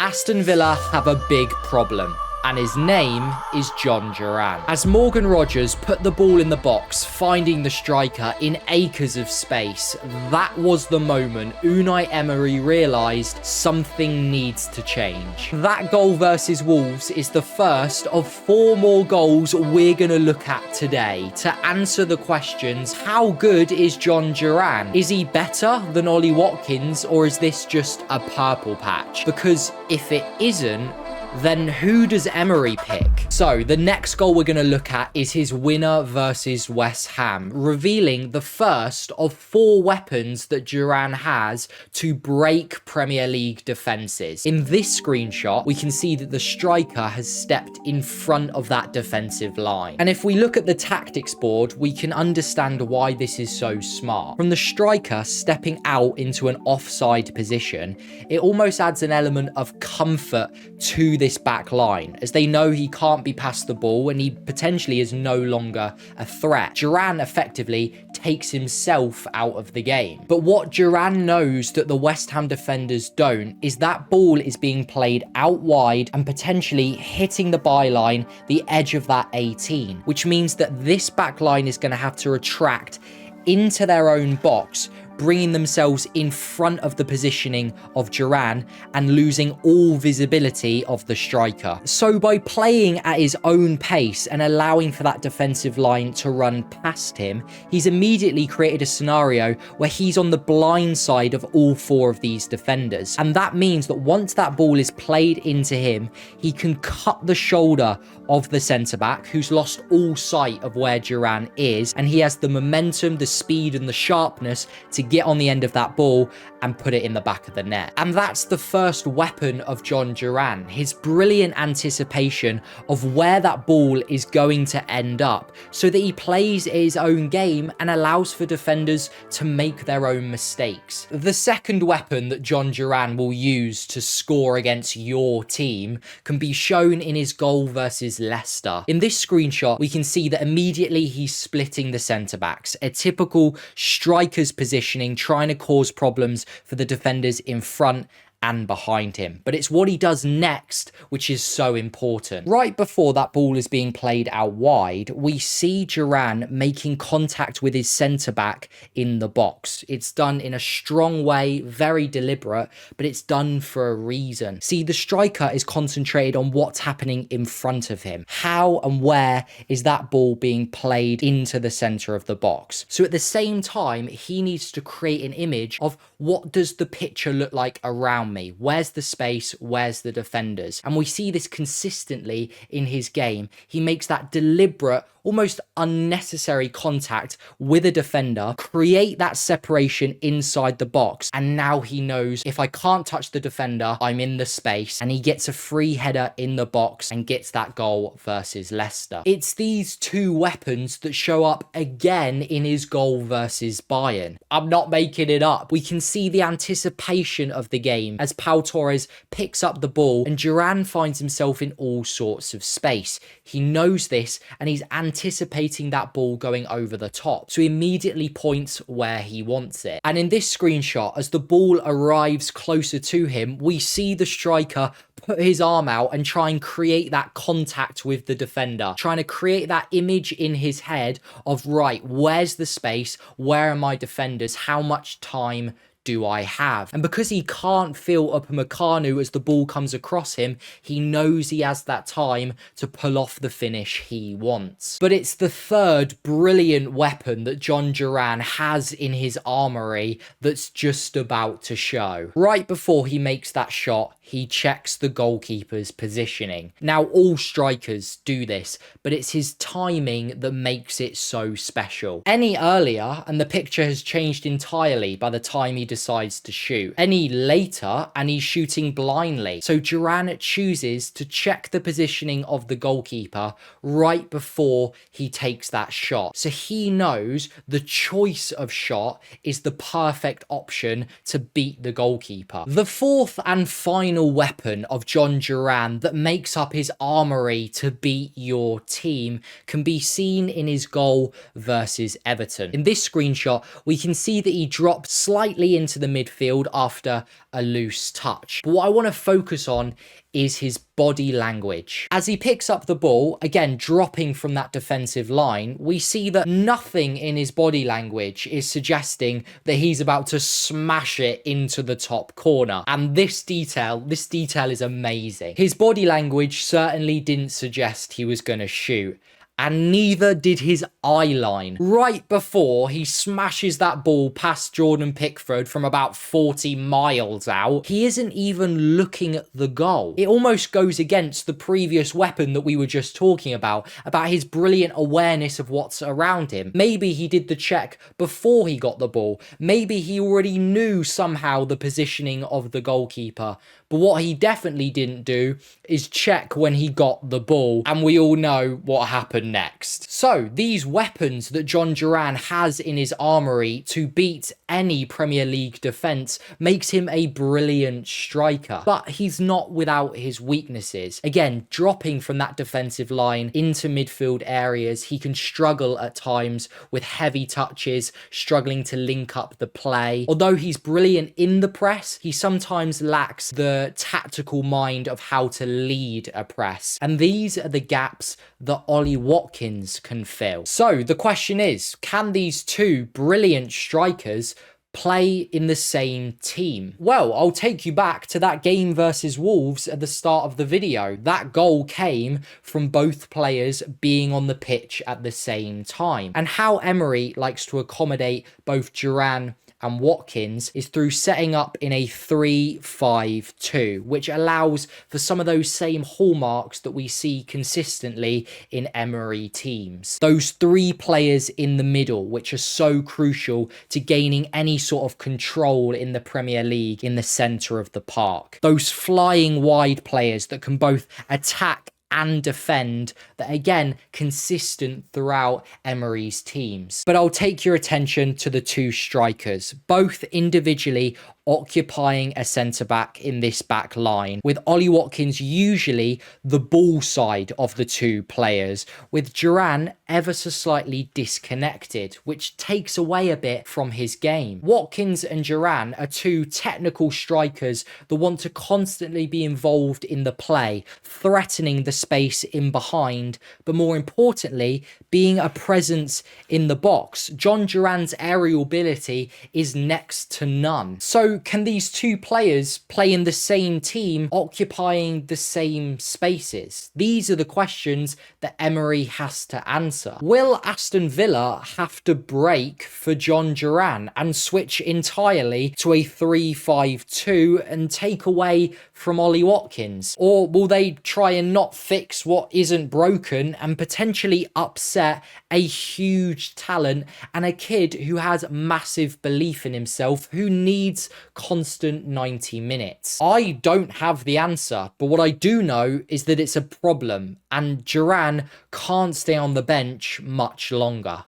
Aston Villa have a big problem, and his name is Jhon Duran. As Morgan Rogers put the ball in the box, finding the striker in acres of space, that was the moment Unai Emery realised something needs to change. That goal versus Wolves is the first of 4 more goals we're going to look at today to answer the questions: how good is Jhon Duran? Is he better than Ollie Watkins, or is this just a purple patch? Because if it isn't, then who does Emery pick? So the next goal we're going to look at is his winner versus West Ham, revealing the first of 4 weapons that Durán has to break Premier League defences. In this screenshot, we can see that the striker has stepped in front of that defensive line. And if we look at the tactics board, we can understand why this is so smart. From the striker stepping out into an offside position, it almost adds an element of comfort to this back line, as they know he can't be past the ball and he potentially is no longer a threat. Durán effectively takes himself out of the game. But what Durán knows that the West Ham defenders don't is that ball is being played out wide and potentially hitting the byline, the edge of that 18, which means that this back line is going to have to retract into their own box, bringing themselves in front of the positioning of Durán and losing all visibility of the striker. So by playing at his own pace and allowing for that defensive line to run past him, he's immediately created a scenario where he's on the blind side of all 4 of these defenders. And that means that once that ball is played into him, he can cut the shoulder of the centre-back, who's lost all sight of where Durán is, and he has the momentum, the speed and the sharpness to get on the end of that ball and put it in the back of the net. And that's the first weapon of Jhon Duran, his brilliant anticipation of where that ball is going to end up, so that he plays his own game and allows for defenders to make their own mistakes. The second weapon that Jhon Duran will use to score against your team can be shown in his goal versus Leicester. In this screenshot, we can see that immediately he's splitting the centre-backs, a typical striker's positioning, trying to cause problems for the defenders in front and behind him. But it's what he does next which is so important. Right before that ball is being played out wide, we see Durán making contact with his centre-back in the box. It's done in a strong way, very deliberate, but it's done for a reason. See, the striker is concentrated on what's happening in front of him. How and where is that ball being played into the centre of the box? So at the same time, he needs to create an image of what does the picture look like around me? Where's the space? Where's the defenders? And we see this consistently in his game. He makes that deliberate, almost unnecessary contact with a defender, create that separation inside the box, and now he knows if I can't touch the defender, I'm in the space, and he gets a free header in the box and gets that goal versus Leicester. It's these 2 weapons that show up again in his goal versus Bayern. I'm not making it up. We can see the anticipation of the game as Pau Torres picks up the ball and Durán finds himself in all sorts of space. He knows this and he's anticipating that ball going over the top, so he immediately points where he wants it. And in this screenshot, as the ball arrives closer to him, we see the striker put his arm out and try and create that contact with the defender, trying to create that image in his head of, right, where's the space, where are my defenders, how much time do I have? And because he can't feel Upamecano as the ball comes across him, he knows he has that time to pull off the finish he wants. But it's the third brilliant weapon that Jhon Duran has in his armoury that's just about to show. Right before he makes that shot, he checks the goalkeeper's positioning. Now, all strikers do this, but it's his timing that makes it so special. Any earlier, and the picture has changed entirely by the time he decides to shoot. Any later, and he's shooting blindly. So Durán chooses to check the positioning of the goalkeeper right before he takes that shot. So he knows the choice of shot is the perfect option to beat the goalkeeper. The fourth and final weapon of Jhon Duran that makes up his armoury to beat your team can be seen in his goal versus Everton. In this screenshot, we can see that he dropped slightly into the midfield after a loose touch. But what I want to focus on is his body language. As he picks up the ball, again, dropping from that defensive line, we see that nothing in his body language is suggesting that he's about to smash it into the top corner. And this detail is amazing. His body language certainly didn't suggest he was going to shoot. And neither did his eye line. Right before he smashes that ball past Jordan Pickford from about 40 miles out, he isn't even looking at the goal. It almost goes against the previous weapon that we were just talking about his brilliant awareness of what's around him. Maybe he did the check before he got the ball. Maybe he already knew somehow the positioning of the goalkeeper. But what he definitely didn't do is check when he got the ball, and we all know what happened next. So these weapons that Jhon Duran has in his armoury to beat any Premier League defence makes him a brilliant striker. But he's not without his weaknesses. Again, dropping from that defensive line into midfield areas, he can struggle at times with heavy touches, struggling to link up the play. Although he's brilliant in the press, he sometimes lacks the tactical mind of how to lead a press. And these are the gaps that Ollie Watkins can fill. So the question is, can these two brilliant strikers play in the same team? Well, I'll take you back to that game versus Wolves at the start of the video. That goal came from both players being on the pitch at the same time. And how Emery likes to accommodate both Durán and Watkins is through setting up in a 3-5-2, which allows for some of those same hallmarks that we see consistently in Emery teams. Those three players in the middle, which are so crucial to gaining any sort of control in the Premier League in the centre of the park. Those flying wide players that can both attack and defend, that again, consistent throughout Emery's teams. But I'll take your attention to the two strikers, both individually occupying a centre-back in this back line, with Ollie Watkins usually the ball side of the two players, with Durán ever so slightly disconnected, which takes away a bit from his game. Watkins and Durán are two technical strikers that want to constantly be involved in the play, threatening the space in behind, but more importantly, being a presence in the box. Jhon Duran's aerial ability is next to none. So can these two players play in the same team, occupying the same spaces? These are the questions that Emery has to answer. Will Aston Villa have to break for Jhon Duran and switch entirely to a 3-5-2 and take away from Ollie Watkins? Or will they try and not fix what isn't broken and potentially upset a huge talent and a kid who has massive belief in himself, who needs constant 90 minutes? I don't have the answer, but what I do know is that it's a problem, and Durán can't stay on the bench much longer.